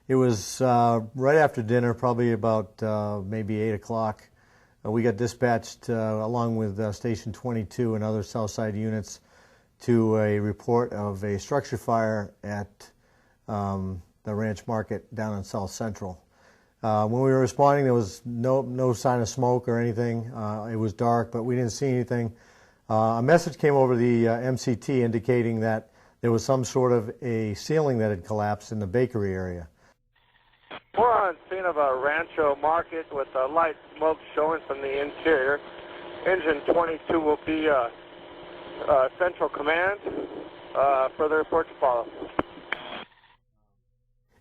It was right after dinner, probably about maybe 8 o'clock. We got dispatched along with Station 22 and other Southside units to a report of a structure fire at the Ranch Market down in South Central. When we were responding, there was no sign of smoke or anything. It was dark, but we didn't see anything. A message came over the MCT indicating that there was some sort of a ceiling that had collapsed in the bakery area. We're on scene of a Rancho Market with light smoke showing from the interior. Engine 22 will be Central Command. Further report to follow.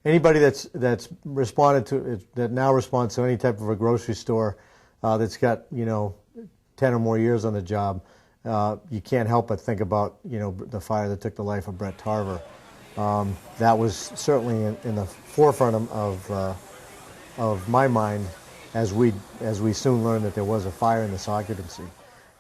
Anybody that's responded to that now responds to any type of a grocery store that's got 10 or more years on the job, you can't help but think about the fire that took the life of Brett Tarver. That was certainly in the forefront of my mind as we soon learned that there was a fire in this occupancy,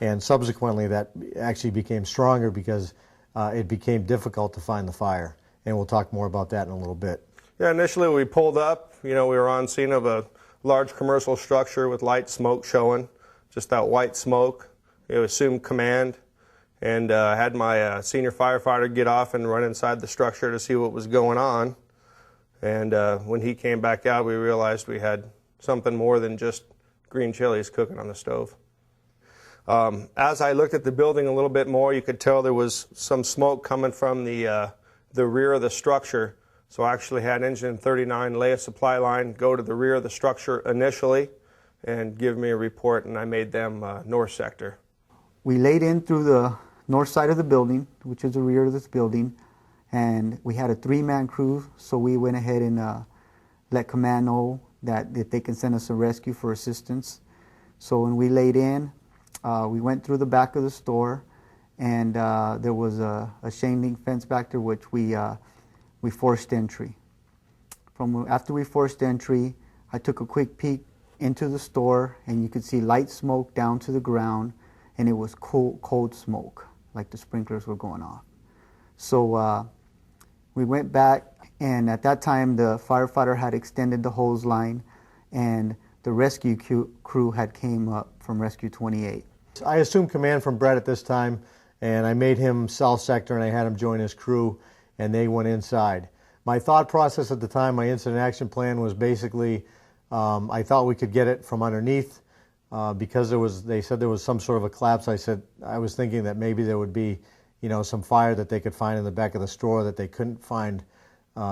and subsequently that actually became stronger because it became difficult to find the fire, and we'll talk more about that in a little bit. Yeah, initially we pulled up. We were on scene of a large commercial structure with light smoke showing, just that white smoke. We assumed command. And had my senior firefighter get off and run inside the structure to see what was going on. And when he came back out, we realized we had something more than just green chilies cooking on the stove. As I looked at the building a little bit more, you could tell there was some smoke coming from the rear of the structure. So I actually had Engine 39 lay a supply line, go to the rear of the structure initially, and give me a report, and I made them north sector. We laid in through the north side of the building, which is the rear of this building, and we had a 3-man crew, so we went ahead and let command know that if they can send us a rescue for assistance. So when we laid in, we went through the back of the store, and there was a chain link fence back there, which we forced entry. After we forced entry, I took a quick peek into the store, and you could see light smoke down to the ground, and it was cold smoke, like the sprinklers were going off. So we went back, and at that time the firefighter had extended the hose line, and the rescue crew had came up from Rescue 28. I assumed command from Brett at this time, and I made him south sector, and I had him join his crew, and they went inside. My thought process at the time, my incident action plan was basically, I thought we could get it from underneath. Because they said there was some sort of a collapse. I was thinking that maybe there would be, some fire that they could find in the back of the store that they couldn't find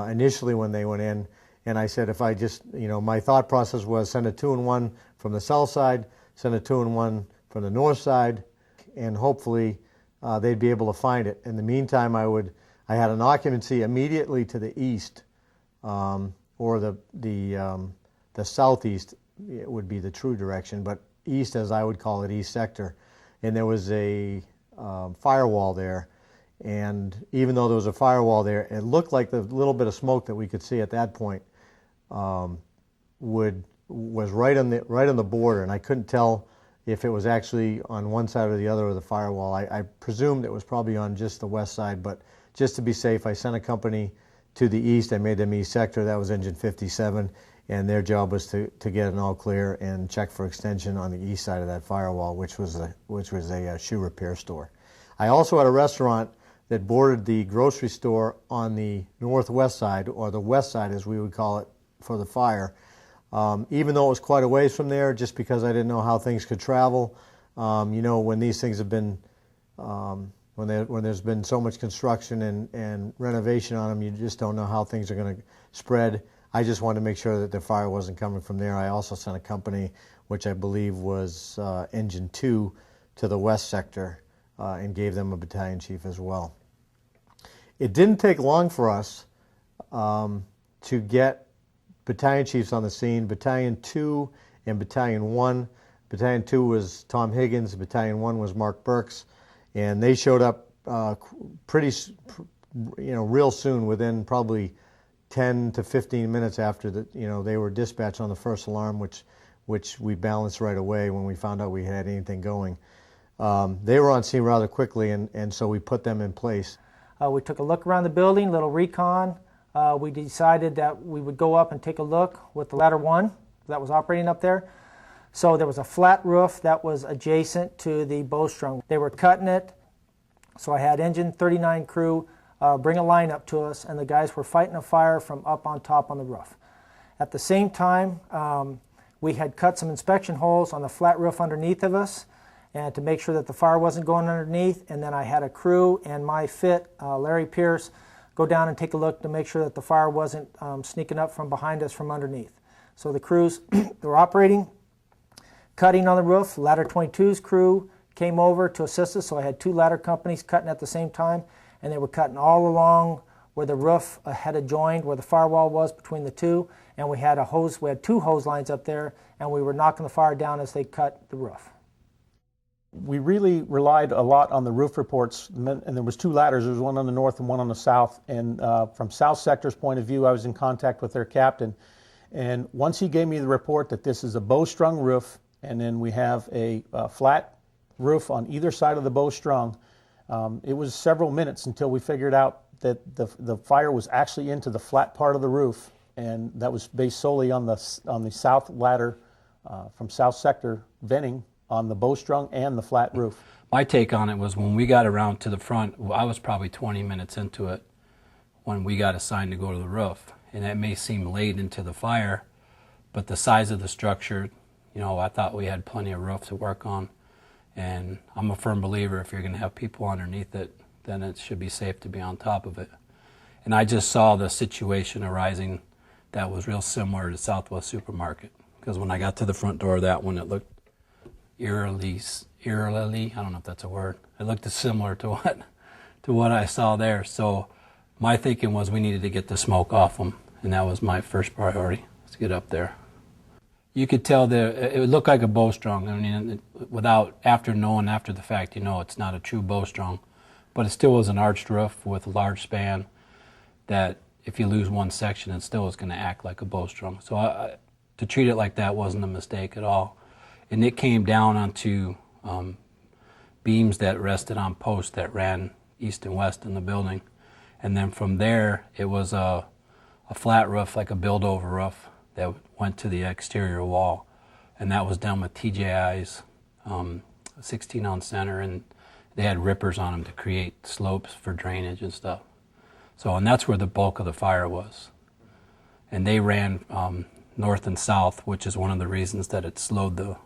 initially when they went in. And I said, if I just, my thought process was send a 2-in-1 from the south side, send a 2-in-1 from the north side, and hopefully they'd be able to find it. In the meantime, I had an occupancy immediately to the east, or the southeast. It would be the true direction, but east, as I would call it, east sector. And there was a firewall there, and even though there was a firewall there, it looked like the little bit of smoke that we could see at that point was right on the border, and I couldn't tell if it was actually on one side or the other of the firewall. I presumed it was probably on just the west side, but just to be safe, I sent a company to the east. I made them east sector. That was Engine 57. And their job was to get an all clear and check for extension on the east side of that firewall, which was a shoe repair store. I also had a restaurant that bordered the grocery store on the northwest side, or the west side as we would call it, for the fire. Even though it was quite a ways from there, just because I didn't know how things could travel. When these things have been, when there's been so much construction and renovation on them, you just don't know how things are going to spread. I just wanted to make sure that the fire wasn't coming from there. I also sent a company, which I believe was Engine 2, to the west sector and gave them a battalion chief as well. It didn't take long for us to get battalion chiefs on the scene. Battalion 2 and Battalion 1. Battalion 2 was Tom Higgins, Battalion 1 was Mark Burks, and they showed up real soon, within probably 10 to 15 minutes after they were dispatched on the first alarm, which we balanced right away when we found out we had anything going. They were on scene rather quickly, and so we put them in place. We took a look around the building, a little recon. we decided that we would go up and take a look with the ladder 1 that was operating up there. So there was a flat roof that was adjacent to the bowstrung. They were cutting it, so I had Engine 39 crew bring a line up to us, and the guys were fighting a fire from up on top on the roof. At the same time, we had cut some inspection holes on the flat roof underneath of us, and to make sure that the fire wasn't going underneath. And then I had a crew and my fit, Larry Pierce, go down and take a look to make sure that the fire wasn't sneaking up from behind us from underneath. So the crews were operating, cutting on the roof. Ladder 22's crew came over to assist us, so I had 2 ladder companies cutting at the same time, and they were cutting all along where the roof had joined, where the firewall was between the two, and we had 2 hose lines up there, and we were knocking the fire down as they cut the roof. We really relied a lot on the roof reports, and there was 2 ladders. There was one on the north and one on the south, and from South Sector's point of view, I was in contact with their captain, and once he gave me the report that this is a bowstrung roof, and then we have a flat roof on either side of the bowstrung, it was several minutes until we figured out that the fire was actually into the flat part of the roof, and that was based solely on the south ladder from South Sector venting on the bowstrung and the flat roof. My take on it was when we got around to the front, I was probably 20 minutes into it when we got assigned to go to the roof. And that may seem late into the fire, but the size of the structure, I thought we had plenty of roof to work on. And I'm a firm believer if you're going to have people underneath it, then it should be safe to be on top of it. And I just saw the situation arising that was real similar to Southwest Supermarket. Because when I got to the front door of that one, it looked eerily, I don't know if that's a word. It looked similar to what I saw there. So my thinking was we needed to get the smoke off them, and that was my first priority, to get up there. You could tell it would look like a bowstrung. I mean, after knowing after the fact, it's not a true bowstrung, but it still was an arched roof with a large span that if you lose one section, it still is going to act like a bowstrung. So to treat it like that wasn't a mistake at all. And it came down onto beams that rested on posts that ran east and west in the building. And then from there, it was a flat roof, like a build-over roof, that went to the exterior wall. And that was done with TJI's 16-ounce center, and they had rippers on them to create slopes for drainage and stuff. And that's where the bulk of the fire was. And they ran north and south, which is one of the reasons that it slowed the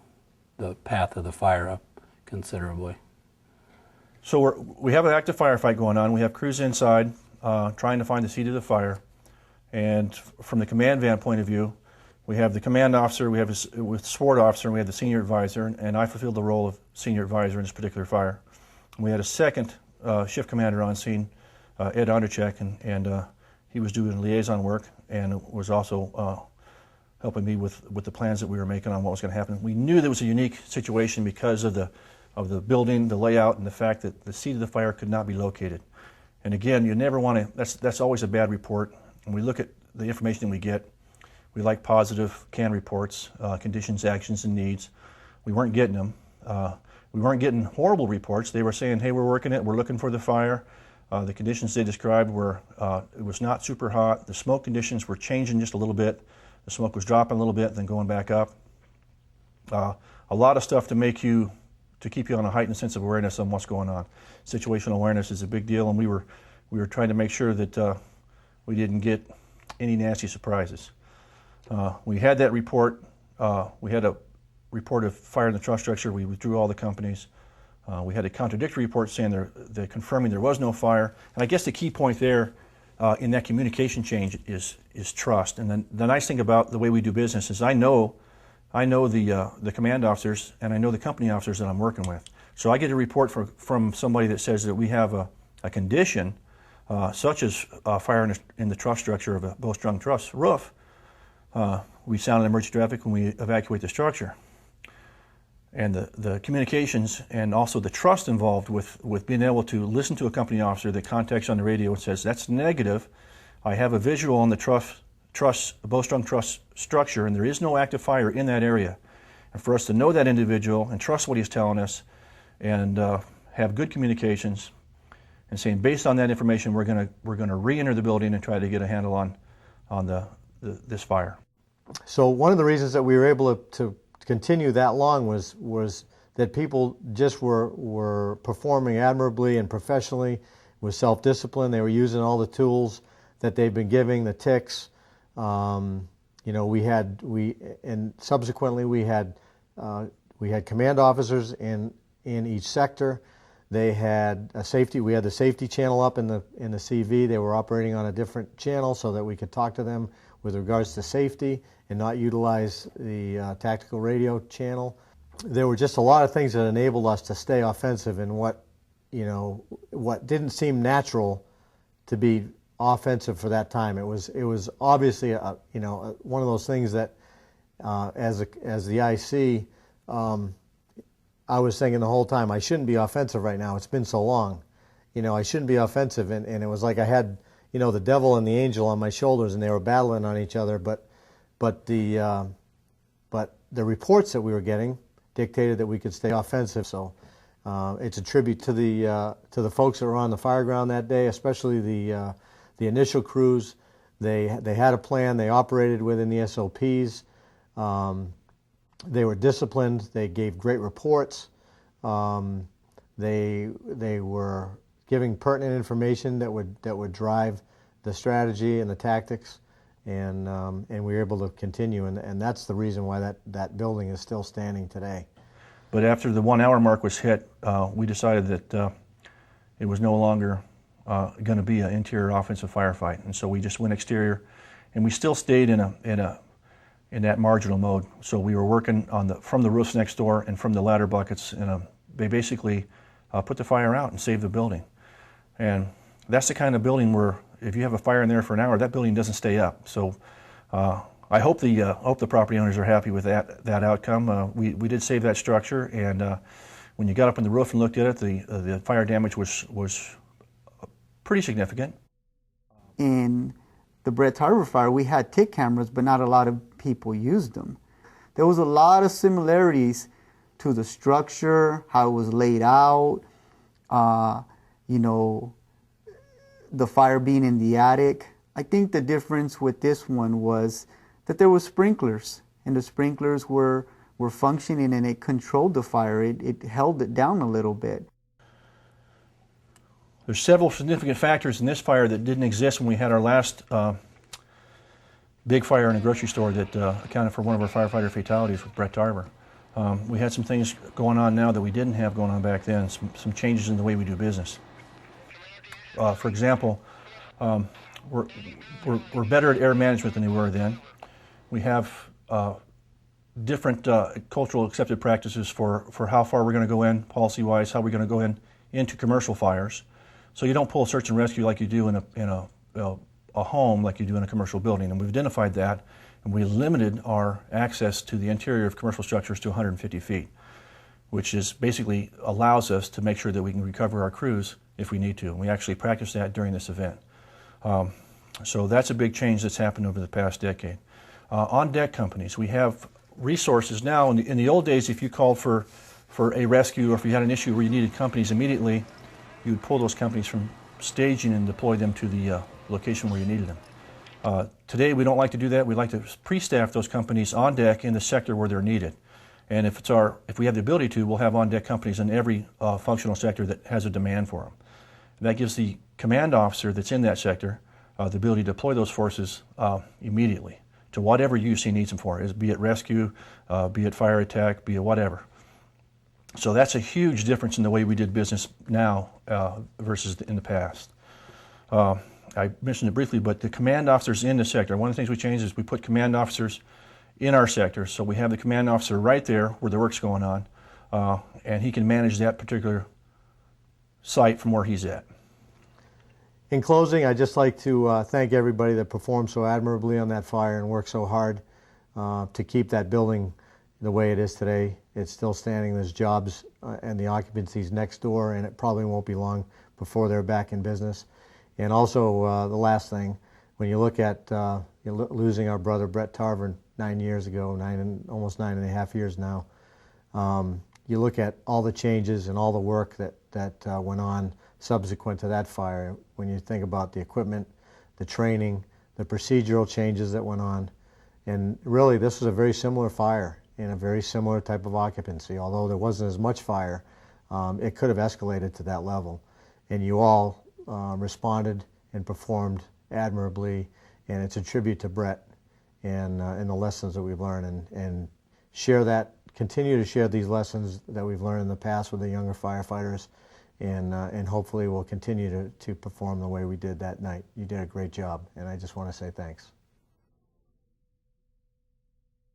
path of the fire up considerably. So we have an active firefight going on. We have crews inside trying to find the seat of the fire. And from the command van point of view, we have the command officer, we have the support officer, and we have the senior advisor, and I fulfilled the role of senior advisor in this particular fire. We had a second shift commander on scene, Ed Undercheck, and he was doing liaison work and was also helping me with the plans that we were making on what was going to happen. We knew there was a unique situation because of the building, the layout, and the fact that the seat of the fire could not be located. And again, you never want to, that's always a bad report. When we look at the information we get, we like positive CAN reports, conditions, actions, and needs. We weren't getting them. We weren't getting horrible reports. They were saying, hey, we're working it, we're looking for the fire. The conditions they described were, it was not super hot. The smoke conditions were changing just a little bit. The smoke was dropping a little bit, then going back up. A lot of stuff to keep you on a heightened sense of awareness on what's going on. Situational awareness is a big deal, and we were trying to make sure that we didn't get any nasty surprises. We had that report. We had a report of fire in the truss structure. We withdrew all the companies. We had a contradictory report saying they're confirming there was no fire. And I guess the key point there in that communication change is trust. And then the nice thing about the way we do business is I know the command officers and I know the company officers that I'm working with. So I get a report from somebody that says that we have a condition such as fire in the truss structure of a bowstrung truss roof. We sound an emergency traffic when we evacuate the structure. And the communications and also the trust involved with being able to listen to a company officer that contacts on the radio and says, that's negative. I have a visual on the bowstrung truss structure, and there is no active fire in that area. And for us to know that individual and trust what he's telling us and have good communications and saying, based on that information, we're going to re-enter the building and try to get a handle on this fire. So one of the reasons that we were able to continue that long was that people just were performing admirably and professionally with self-discipline. They were using all the tools that they've been giving, the ticks. You know, and subsequently we had command officers in each sector. They had a safety. We had the safety channel up in the CV. They were operating on a different channel so that we could talk to them with regards to safety and not utilize the tactical radio channel. There were just a lot of things that enabled us to stay offensive in what didn't seem natural to be offensive for that time. It was obviously one of those things that as the IC, I was thinking the whole time, I shouldn't be offensive right now. It's been so long. I shouldn't be offensive. And it was like I had, the devil and the angel on my shoulders, and they were battling on each other. But the reports that we were getting dictated that we could stay offensive. So it's a tribute to the folks that were on the fire ground that day, especially the initial crews. They had a plan. They operated within the SOPs. They were disciplined. They gave great reports. They were giving pertinent information that would drive the strategy and the tactics, and we were able to continue. And that's the reason why that building is still standing today. But after the 1 hour mark was hit, we decided that it was no longer going to be an interior offensive firefight, and so we just went exterior, and we still stayed in that marginal mode. So we were working from the roofs next door and from the ladder buckets, and they basically put the fire out and saved the building. And that's the kind of building where if you have a fire in there for an hour, that building doesn't stay up. So I hope the property owners are happy with that outcome. We did save that structure, and when you got up on the roof and looked at it, the fire damage was pretty significant. In the Brett Tarver fire, we had tick cameras, but not a lot of people used them. There was a lot of similarities to the structure, how it was laid out, the fire being in the attic. I think the difference with this one was that there were sprinklers, and the sprinklers were functioning, and it controlled the fire. It held it down a little bit. There's several significant factors in this fire that didn't exist when we had our last big fire in a grocery store that accounted for one of our firefighter fatalities with Brett Tarver. We had some things going on now that we didn't have going on back then, some changes in the way we do business. For example, we're better at air management than we were then. We have different cultural accepted practices for how far we're going to go in, policy-wise, how we're going to go into commercial fires. So you don't pull search and rescue like you do in a home, like you do in a commercial building. And we've identified that, and we limited our access to the interior of commercial structures to 150 feet, which is basically allows us to make sure that we can recover our crews if we need to. And we actually practiced that during this event. So that's a big change that's happened over the past decade. On deck companies, we have resources now. In the old days, if you called for a rescue or if you had an issue where you needed companies immediately, you would pull those companies from staging and deploy them to the location where you needed them. Today, we don't like to do that. We like to pre-staff those companies on deck in the sector where they're needed. And if we have the ability to, we'll have on-deck companies in every functional sector that has a demand for them. And that gives the command officer that's in that sector the ability to deploy those forces immediately to whatever use he needs them for, be it rescue, be it fire attack, be it whatever. So that's a huge difference in the way we did business now versus in the past. I mentioned it briefly, but the command officers in the sector, one of the things we changed is we put command officers in our sector, so we have the command officer right there where the work's going on, and he can manage that particular site from where he's at. In closing, I'd just like to thank everybody that performed so admirably on that fire and worked so hard to keep that building the way it is today. It's still standing. There's jobs and the occupancies next door, and it probably won't be long before they're back in business. And also, the last thing, when you look at losing our brother Brett Tarver 9 years ago, almost 9.5 years now, you look at all the changes and all the work that went on subsequent to that fire, when you think about the equipment, the training, the procedural changes that went on. And really, this was a very similar fire in a very similar type of occupancy. Although there wasn't as much fire, it could have escalated to that level. And you all responded and performed admirably, and it's a tribute to Brett and the lessons that we've learned, and continue to share these lessons that we've learned in the past with the younger firefighters, and hopefully we'll continue to perform the way we did that night. You did a great job, and I just want to say thanks.